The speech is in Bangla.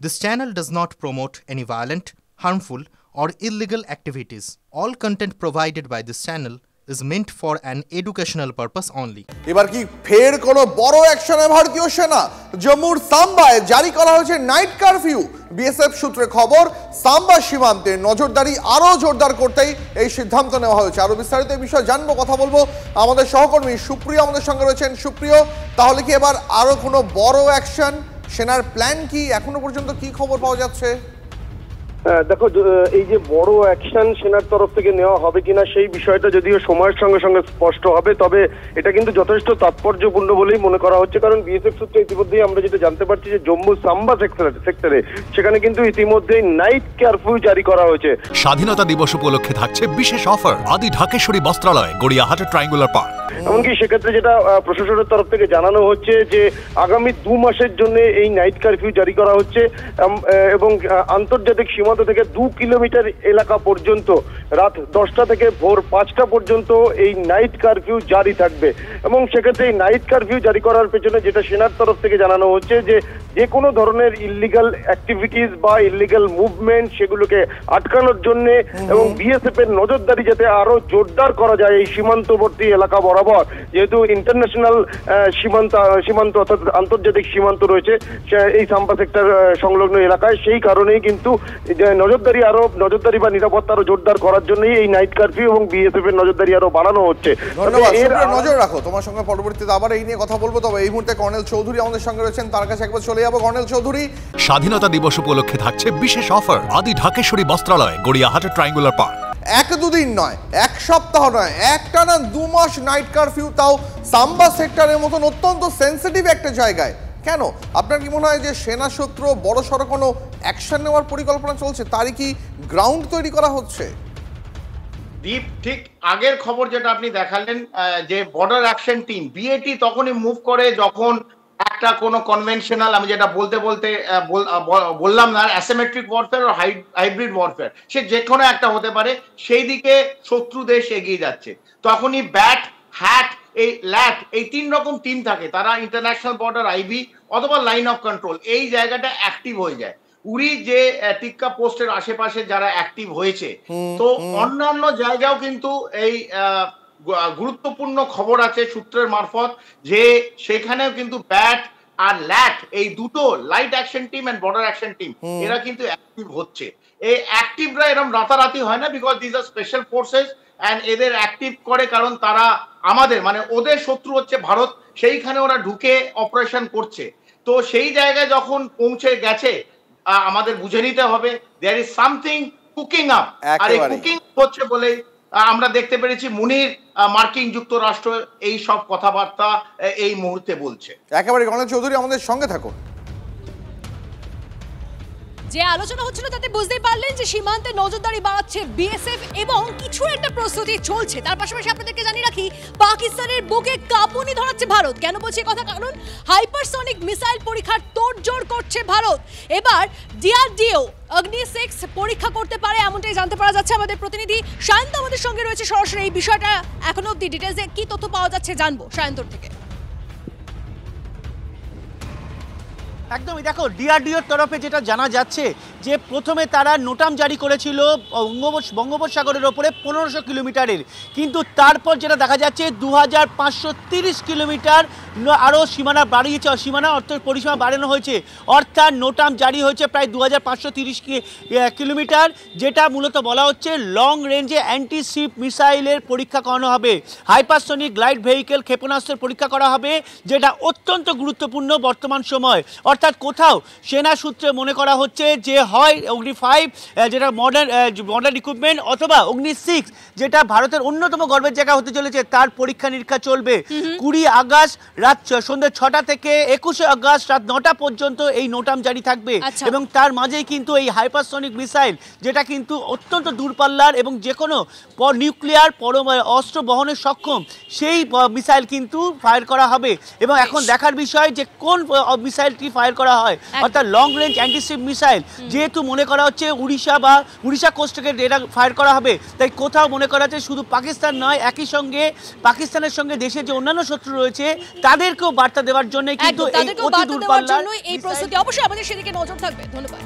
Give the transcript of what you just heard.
This channel does not promote any violent, harmful, or illegal activities. All content provided by this channel is meant for an educational purpose only. এবার কি ফের কোনো বড় অ্যাকশনে ভারতীয় সেনা? জম্মুর সাম্বায় জারি করা হয়েছে নাইট কারফিউ। বিএসএফ সূত্রে খবর, সাম্বা সীমান্তে নজরদারি আরো জোরদার করতেই এই সিদ্ধান্ত নেওয়া হয়েছে। আরো বিস্তারিত এই বিষয়ে জানবো, কথা বলবো আমাদের সহকর্মী সুপ্রিয় আমাদের সঙ্গে রয়েছেন। সুপ্রিয়, তাহলে কি এবার আরো কোনো বড় অ্যাকশন? সেনার প্ল্যান কি? এখনো পর্যন্ত কি খবর পাওয়া যাচ্ছে? দেখো, এই যে বড় অ্যাকশন সেনার তরফ থেকে নেওয়া হবে কিনা সেই বিষয়টা যদিও সময়ের সঙ্গে সঙ্গে স্পষ্ট হবে, তবে এটা কিন্তু যথেষ্ট তাৎপর্যপূর্ণ বলেই মনে করা হচ্ছে। কারণ বিএসএফ সূত্রে ইতিমধ্যেই আমরা যেটা জানতে পারছি যে জম্মু সাম্বা সেক্টরে সেখানে কিন্তু ইতিমধ্যেই নাইট কারফিউ জারি করা হয়েছে। স্বাধীনতা দিবস উপলক্ষে থাকছে বিশেষ অফার আদি ঢাকেশ্বরী বস্ত্রালয়, গড়িয়াহাট ট্রায়াঙ্গুলার পার্ক। এমনকি সেক্ষেত্রে যেটা প্রশাসনের তরফ থেকে জানানো হচ্ছে যে আগামী 2 মাসের জন্য এই নাইট কারফিউ জারি করা হচ্ছে এবং আন্তর্জাতিক সীমান্ত থেকে 2 কিলোমিটার এলাকা পর্যন্ত রাত 10টা থেকে ভোর 5টা পর্যন্ত এই নাইট কারফিউ জারি থাকবে। এবং সেক্ষেত্রে এই নাইট কারফিউ জারি করার পেছনে যেটা সেনার তরফ থেকে জানানো হচ্ছে যে কোনো ধরনের ইল্লিগাল অ্যাক্টিভিটিস বা ইল্লিগাল মুভমেন্ট সেগুলোকে আটকানোর জন্য এবং বিএসএফ এর নজরদারি যাতে আরো জোরদার করা যায় এই সীমান্তবর্তী এলাকা বরাবর, যেহেতু ইন্টারন্যাশনাল সীমান্ত অর্থাৎ আন্তর্জাতিক সীমান্ত রয়েছে এই সাম্বা সেক্টর সংলগ্ন এলাকায়, সেই কারণেই কিন্তু নজরদারি বা নিরাপত্তা আরো জোরদার করার জন্যই এই নাইট কারফিউ এবং বিএসএফ এর নজরদারি আরো বাড়ানো হচ্ছে। ধন্যবাদ, নজর রাখো। তোমার সঙ্গে পরবর্তীতে আবার এই নিয়ে কথা বলবো, তবে এই মুহূর্তে কর্নেল চৌধুরী আমাদের সঙ্গে রয়েছেন, তার কাছে একবার চলে যাবো। কর্নেল চৌধুরী, স্বাধীনতা দিবস উপলক্ষে থাকছে বিশেষ অফার আদি ঢাকেশ্বরী বস্ত্রালয়, গড়িয়াহাট ট্রায়াঙ্গুলার পার্ক। 1-2 দিন নয়, 1 সপ্তাহ নয়, একটানা 2 মাস নাইট কারফিউ, তাও সাম্বা সেক্টরের মতন অত্যন্ত সেন্সিটিভ একটা জায়গায়। কেন? আপনার কি মনে হয় যে সেনা সূত্র বড় সড়ো কোনো অ্যাকশন নেওয়ার পরিকল্পনা চলছে? তারই কি গ্রাউন্ড তৈরি করা হচ্ছে? দীপ, ঠিক আগের খবর যেটা আপনি দেখালেন যে বর্ডার অ্যাকশন টিম বিএটি তখনই মুভ করে যখন একটা কোনো কনভেনশনাল, আমি যেটা বললাম না, অ্যাসিমেট্রিক ওয়ারফেয়ার ও হাইব্রিড ওয়ারফেয়ার, সে যে কোনো একটা হতে পারে, সেই দিকে শত্রু দেশ এগিয়ে যাচ্ছে। তখনই ব্যাট, হ্যাট, এই ল্যাট, এই 3 রকম টিম থাকে, তারা ইন্টারন্যাশনাল বর্ডার আইবি অথবা লাইন অফ কন্ট্রোল এই জায়গাটা অ্যাক্টিভ হয়ে যায়। উড়ি যে টিক্কা পোস্টের আশেপাশে যারা অ্যাক্টিভ হয়েছে, তো অন্যান্য জায়গাও কিন্তু এই গুরুত্বপূর্ণ খবর আছে সূত্রের মারফত যে সেখানেও কিন্তু ব্যাট আর ল্যাট, এই দুটো light action team and border action team, এরা কিন্তু অ্যাক্টিভ হচ্ছে। এই অ্যাক্টিভরা এরকম রাতারাতি হয় না, because this are special forces and এদের অ্যাক্টিভ করে কারণ তারা আমাদের ওদের শত্রু হচ্ছে ভারত, সেইখানে ওরা ঢুকে অপারেশন করছে। তো সেই জায়গায় যখন পৌঁছে গেছে আমাদের বুঝে নিতে হবে there is something cooking up, আর এই কুকিং হচ্ছে বলে আমরা দেখতে পেরেছি মুনির মার্কিন যুক্তরাষ্ট্র এই সব কথাবার্তা এই মুহূর্তে বলছে। একেবারে কর্নেল চৌধুরী আমাদের সঙ্গে থাকুন। যে আলোচনা হচ্ছিল তাতে বুঝতেই পারলেন যে সীমান্তে নজরদারি বাড়াচ্ছে বিএসএফ এবং কিছু একটা প্রস্তুতি চলছে। তার পাশাপাশি আপনাদেরকে জানিয়ে রাখি, পাকিস্তানের বুকে কাঁপুনি ধরাচ্ছে ভারত। কেন বলছি কথা? কারণ হাইপারসনিক মিসাইল পরীক্ষার তোড়জোড় করছে ভারত। এবার ডিআরডিও অগ্নি 6 পরীক্ষা করতে পারে এমনটাই জানতে পারা যাচ্ছে। আমাদের প্রতিনিধি সায়ন্ত আমাদের সঙ্গে রয়েছে সরাসরি। এই বিষয়টা এখনো অব্দি ডিটেইলসে কি তথ্য পাওয়া যাচ্ছে জানবো সায়ন্তর থেকে। একদমই, দেখো, ডিআরডিওর তরফে যেটা জানা যাচ্ছে যে প্রথমে তারা নোটাম জারি করেছিল বঙ্গোপসাগরের ওপরে 1500 কিলোমিটারের, কিন্তু তারপর যেটা দেখা যাচ্ছে 2530 কিলোমিটার আরও সীমানা বাড়িয়েছে, সীমানা অর্থাৎ পরিসীমা বাড়ানো হয়েছে, অর্থাৎ নোটাম জারি হয়েছে প্রায় 2530 কিলোমিটার, যেটা মূলত বলা হচ্ছে লং রেঞ্জে অ্যান্টি শিপ মিসাইলের পরীক্ষা করানো হবে, হাইপারসনিক গ্লাইড ভেহিকেল ক্ষেপণাস্ত্রের পরীক্ষা করা হবে, যেটা অত্যন্ত গুরুত্বপূর্ণ বর্তমান সময়। অর্থাৎ কোথাও সেনা সূত্রে মনে করা হচ্ছে যে হয় অগ্নি 5 যেটা মডার্ন ইকুইপমেন্ট, অথবা অগ্নি 6 যেটা ভারতের অন্যতম গর্বের জায়গা হতে চলেছে, তার পরীক্ষা নিরীক্ষা চলবে। 20 আগস্ট রাত সন্ধ্যে 6টা থেকে 21 আগস্ট রাত 9টা পর্যন্ত এই নোটাম জারি থাকবে। এবং তার মাঝেই কিন্তু এই হাইপারসনিক মিসাইল, যেটা কিন্তু অত্যন্ত দূরপাল্লার এবং যে কোনো নিউক্লিয়ার অস্ত্র বহনে সক্ষম, সেই মিসাইল কিন্তু ফায়ার করা হবে। এবং এখন দেখার বিষয় যে কোন মিসাইলটি ফায়ার করা হয়, অর্থাৎ লং রেঞ্জ অ্যান্টিশিপ মিসাইল, যেহেতু মনে করা হচ্ছে উড়িষ্যা কোস্ট থেকে এটা ফায়ার করা হবে, তাই কোথাও মনে করা হচ্ছে শুধু পাকিস্তান নয়, একই সঙ্গে পাকিস্তানের সঙ্গে দেশের যে অন্যান্য শত্রু রয়েছে তার তাদেরকেও বার্তা দেওয়ার জন্য কিন্তু এই অতি দূরপাল্লার এই প্রস্তুতি অবশ্যই আমাদের সেদিকে নজর থাকবে। ধন্যবাদ।